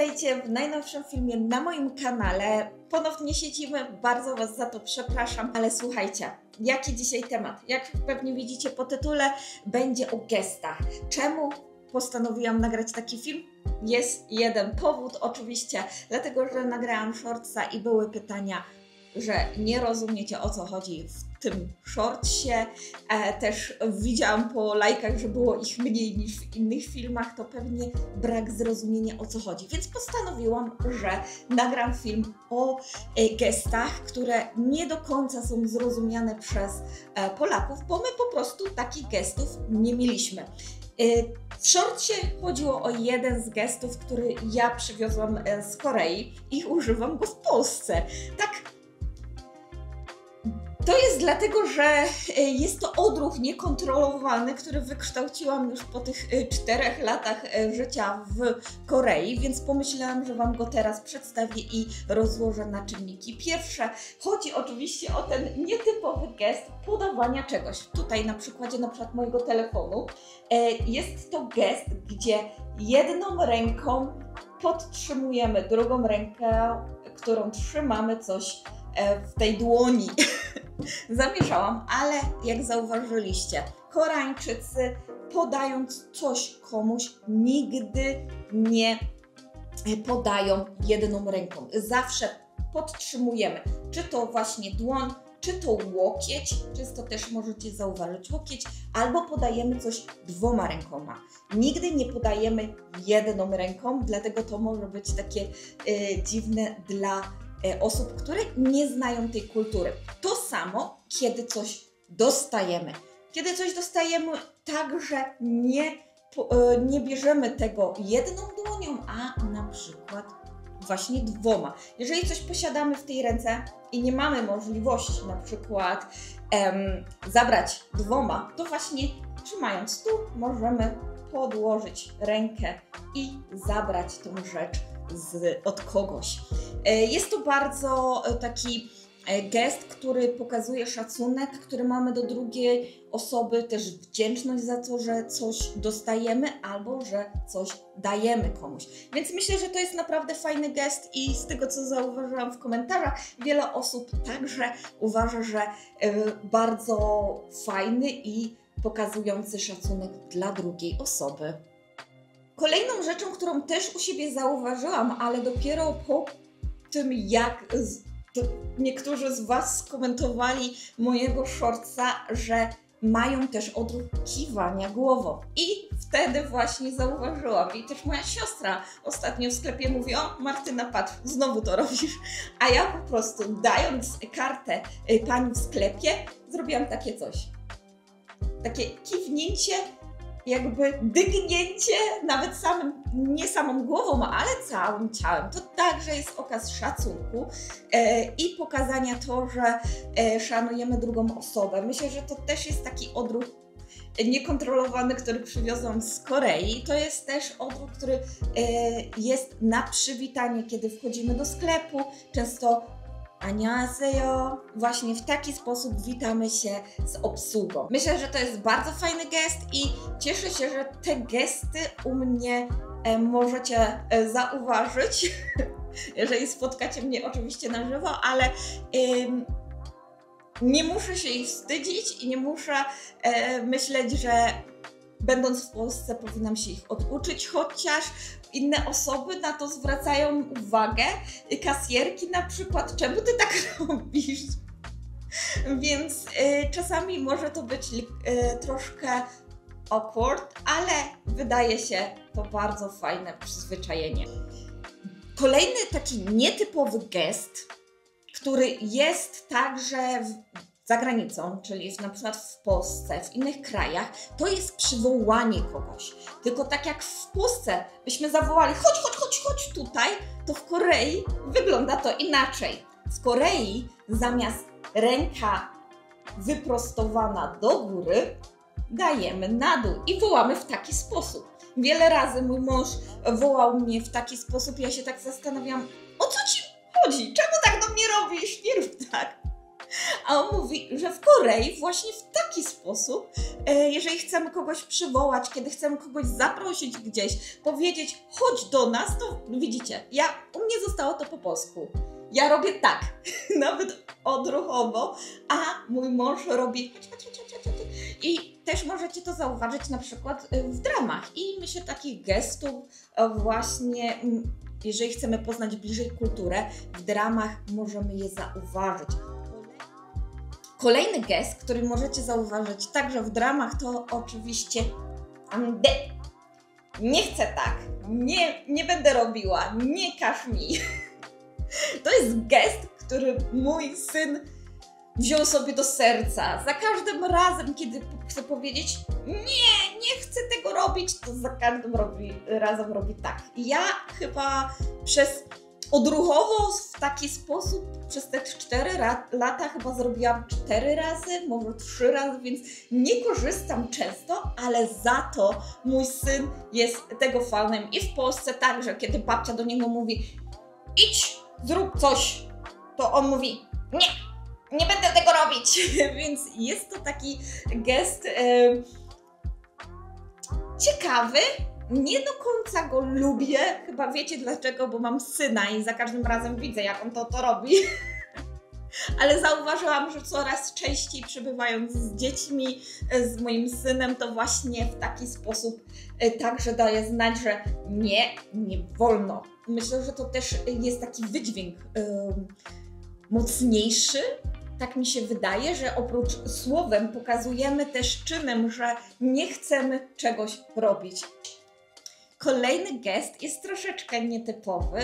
Witajcie w najnowszym filmie na moim kanale. Ponownie siedzimy, bardzo Was za to przepraszam, ale słuchajcie, jaki dzisiaj temat? Jak pewnie widzicie po tytule, będzie o gestach. Czemu postanowiłam nagrać taki film? Jest jeden powód oczywiście, dlatego że nagrałam shortsa i były pytania, że nie rozumiecie, o co chodzi w tym shortsie. Też widziałam po lajkach, że było ich mniej niż w innych filmach, to pewnie brak zrozumienia, o co chodzi. Więc postanowiłam, że nagram film o gestach, które nie do końca są zrozumiane przez Polaków, bo my po prostu takich gestów nie mieliśmy. W shortsie chodziło o jeden z gestów, który ja przywiozłam z Korei i używam go w Polsce. Tak. To jest dlatego, że jest to odruch niekontrolowany, który wykształciłam już po tych 4 latach życia w Korei, więc pomyślałam, że Wam go teraz przedstawię i rozłożę na czynniki. Pierwsze, chodzi oczywiście o ten nietypowy gest podawania czegoś. Tutaj na przykładzie mojego telefonu jest to gest, gdzie jedną ręką podtrzymujemy drugą rękę, którą trzymamy coś w tej dłoni. Zamieszałam, ale jak zauważyliście, Koreańczycy podając coś komuś nigdy nie podają jedną ręką. Zawsze podtrzymujemy, czy to właśnie dłoń, czy to łokieć, często też możecie zauważyć łokieć, albo podajemy coś 2 rękoma. Nigdy nie podajemy jedną ręką, dlatego to może być takie dziwne dla osób, które nie znają tej kultury. To samo, kiedy coś dostajemy. Kiedy coś dostajemy, także nie bierzemy tego jedną dłonią, a na przykład właśnie 2. Jeżeli coś posiadamy w tej ręce i nie mamy możliwości na przykład zabrać 2, to właśnie trzymając tu możemy podłożyć rękę i zabrać tą rzecz od kogoś. Jest to bardzo taki gest, który pokazuje szacunek, który mamy do drugiej osoby, też wdzięczność za to, że coś dostajemy albo że coś dajemy komuś. Więc myślę, że to jest naprawdę fajny gest i z tego, co zauważyłam w komentarzach, wiele osób także uważa, że bardzo fajny i pokazujący szacunek dla drugiej osoby. Kolejną rzeczą, którą też u siebie zauważyłam, ale dopiero po tym, jak niektórzy z Was skomentowali mojego shortsa, że mają też odruch kiwania głową. I wtedy właśnie zauważyłam. I też moja siostra ostatnio w sklepie mówi: o, Martyna, patrz, znowu to robisz. A ja po prostu, dając kartę pani w sklepie, zrobiłam takie coś. Takie kiwnięcie, jakby dygnięcie, nawet nie samą głową, ale całym ciałem. To także jest okaz szacunku i pokazania to, że szanujemy drugą osobę. Myślę, że to też jest taki odruch niekontrolowany, który przywiozłam z Korei. To jest też odruch, który jest na przywitanie, kiedy wchodzimy do sklepu. Często Annyeonghaseyo. Właśnie w taki sposób witamy się z obsługą. Myślę, że to jest bardzo fajny gest i cieszę się, że te gesty u mnie możecie zauważyć, jeżeli spotkacie mnie oczywiście na żywo, ale nie muszę się ich wstydzić i nie muszę myśleć, że będąc w Polsce powinnam się ich oduczyć, chociaż inne osoby na to zwracają uwagę, kasjerki na przykład, czemu ty tak robisz? Więc czasami może to być troszkę awkward, ale wydaje się to bardzo fajne przyzwyczajenie. Kolejny taki nietypowy gest, który jest także za granicą, czyli na przykład w Polsce, w innych krajach, to jest przywołanie kogoś. Tylko tak jak w Polsce byśmy zawołali: chodź tutaj, to w Korei wygląda to inaczej. W Korei zamiast ręka wyprostowana do góry, dajemy na dół i wołamy w taki sposób. Wiele razy mój mąż wołał mnie w taki sposób, ja się tak zastanawiam, o co ci chodzi? Czemu tak do mnie robisz? Nie rób tak. A on mówi, że w Korei właśnie w taki sposób, jeżeli chcemy kogoś przywołać, kiedy chcemy kogoś zaprosić gdzieś, powiedzieć chodź do nas, to widzicie, u mnie zostało to po polsku. Ja robię tak, nawet odruchowo, a mój mąż robi i też możecie to zauważyć na przykład w dramach. I myślę takich gestów właśnie, jeżeli chcemy poznać bliżej kulturę, w dramach możemy je zauważyć. Kolejny gest, który możecie zauważyć także w dramach, to oczywiście nie chcę tak, nie będę robiła, nie każ mi. To jest gest, który mój syn wziął sobie do serca. Za każdym razem, kiedy chcę powiedzieć nie chcę tego robić, to za każdym razem robi tak. I ja chyba odruchowo w taki sposób przez te 4 lata chyba zrobiłam 4 razy, może 3 razy, więc nie korzystam często, ale za to mój syn jest tego fanem. I w Polsce także, kiedy babcia do niego mówi idź, zrób coś, to on mówi nie będę tego robić. Więc jest to taki gest ciekawy. Nie do końca go lubię, chyba wiecie dlaczego, bo mam syna i za każdym razem widzę, jak on to robi. Ale zauważyłam, że coraz częściej przebywając z dziećmi, z moim synem, to właśnie w taki sposób także daje znać, że nie wolno. Myślę, że to też jest taki wydźwięk mocniejszy. Tak mi się wydaje, że oprócz słowem pokazujemy też czynem, że nie chcemy czegoś robić. Kolejny gest jest troszeczkę nietypowy.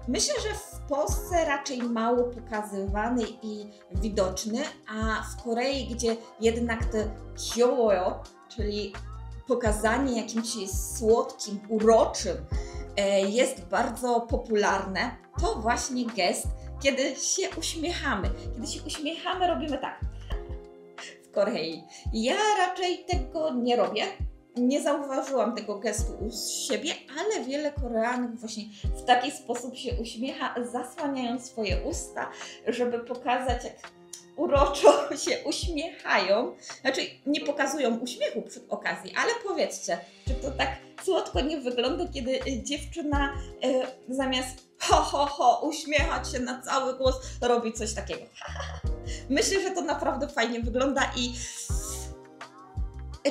Myślę, że w Polsce raczej mało pokazywany i widoczny, a w Korei, gdzie jednak te hyoeo, czyli pokazanie jakimś słodkim, uroczym, jest bardzo popularne, to właśnie gest, kiedy się uśmiechamy. Kiedy się uśmiechamy, robimy tak. W Korei. Ja raczej tego nie robię. Nie zauważyłam tego gestu u siebie, ale wiele Koreanek właśnie w taki sposób się uśmiecha, zasłaniając swoje usta, żeby pokazać, jak uroczo się uśmiechają. Znaczy, nie pokazują uśmiechu przy okazji, ale powiedzcie, czy to tak słodko nie wygląda, kiedy dziewczyna zamiast uśmiechać się na cały głos, robi coś takiego. Myślę, że to naprawdę fajnie wygląda i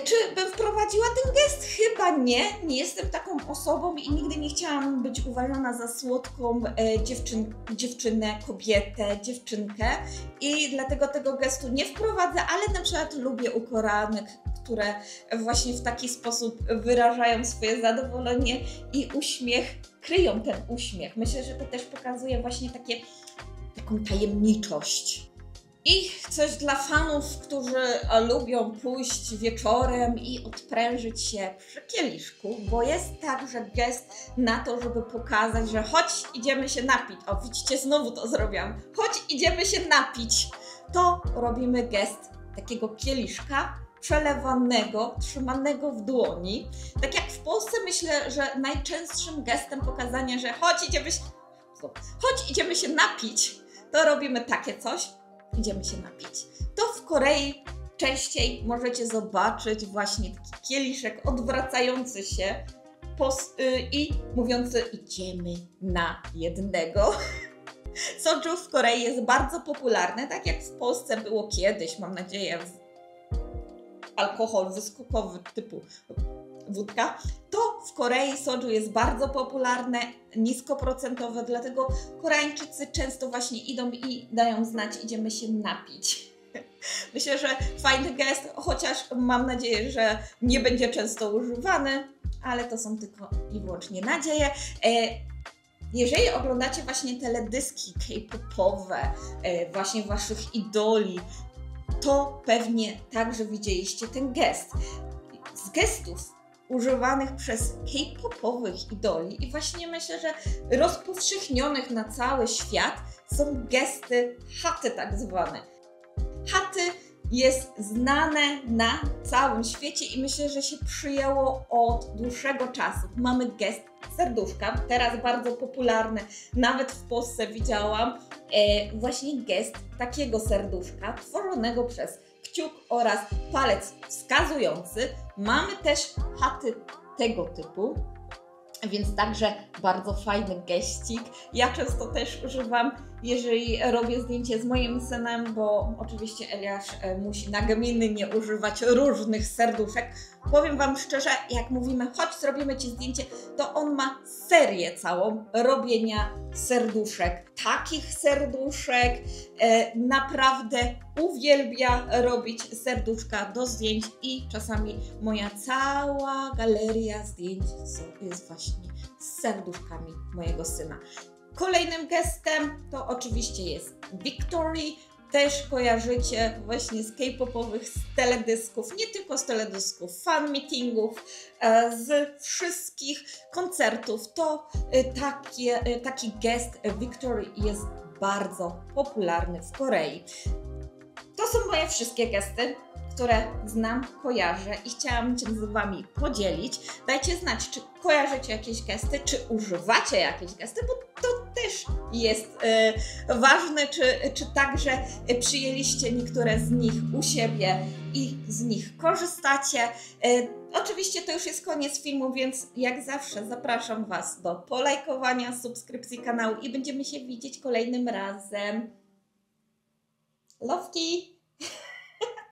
czy bym wprowadziła ten gest? Chyba nie. Nie jestem taką osobą i nigdy nie chciałam być uważana za słodką dziewczynę, kobietę, dziewczynkę i dlatego tego gestu nie wprowadzę, ale na przykład lubię u Koreanek, które właśnie w taki sposób wyrażają swoje zadowolenie i uśmiech, kryją ten uśmiech. Myślę, że to też pokazuje właśnie taką tajemniczość. I coś dla fanów, którzy lubią pójść wieczorem i odprężyć się przy kieliszku, bo jest także gest na to, żeby pokazać, że chodź, idziemy się napić. O, widzicie, znowu to zrobiłam. Chodź, idziemy się napić. To robimy gest takiego kieliszka przelewanego, trzymanego w dłoni. Tak jak w Polsce myślę, że najczęstszym gestem pokazania, że chodź, idziemy się napić, to robimy takie coś. Idziemy się napić. To w Korei częściej możecie zobaczyć właśnie taki kieliszek odwracający się i mówiący idziemy na jednego. Soju w Korei jest bardzo popularne, tak jak w Polsce było kiedyś, mam nadzieję, alkohol wyskokowy typu wódka, to w Korei soju jest bardzo popularne, niskoprocentowe, dlatego Koreańczycy często właśnie idą i dają znać, idziemy się napić. Myślę, że fajny gest, chociaż mam nadzieję, że nie będzie często używany, ale to są tylko i wyłącznie nadzieje. Jeżeli oglądacie właśnie teledyski K-popowe, właśnie waszych idoli, to pewnie także widzieliście ten gest. Z gestów używanych przez K-popowych idoli i właśnie myślę, że rozpowszechnionych na cały świat są gesty haty tak zwane. Haty jest znane na całym świecie i myślę, że się przyjęło od dłuższego czasu. Mamy gest serduszka, teraz bardzo popularny, nawet w Polsce widziałam właśnie gest takiego serduszka tworzonego przez kciuk oraz palec wskazujący. Mamy też haty tego typu, więc także bardzo fajny geścik. Ja często też używam, jeżeli robię zdjęcie z moim synem, bo oczywiście Eliasz musi nagminnie używać różnych serduszek. Powiem Wam szczerze, jak mówimy, chodź zrobimy Ci zdjęcie, to on ma serię całą robienia serduszek. Takich serduszek naprawdę uwielbia robić serduszka do zdjęć i czasami moja cała galeria zdjęć jest właśnie z serduszkami mojego syna. Kolejnym gestem to oczywiście jest Victory. Też kojarzycie właśnie z K-popowych, z teledysków, nie tylko z teledysków, fan meetingów, z wszystkich koncertów. To taki gest Victory jest bardzo popularny w Korei. To są moje wszystkie gesty, które znam, kojarzę i chciałam się z Wami podzielić. Dajcie znać, czy kojarzycie jakieś gesty, czy używacie jakieś gesty, bo to też jest ważne, czy także przyjęliście niektóre z nich u siebie i z nich korzystacie. Oczywiście to już jest koniec filmu, więc jak zawsze zapraszam Was do polajkowania, subskrypcji kanału i będziemy się widzieć kolejnym razem. Lofty!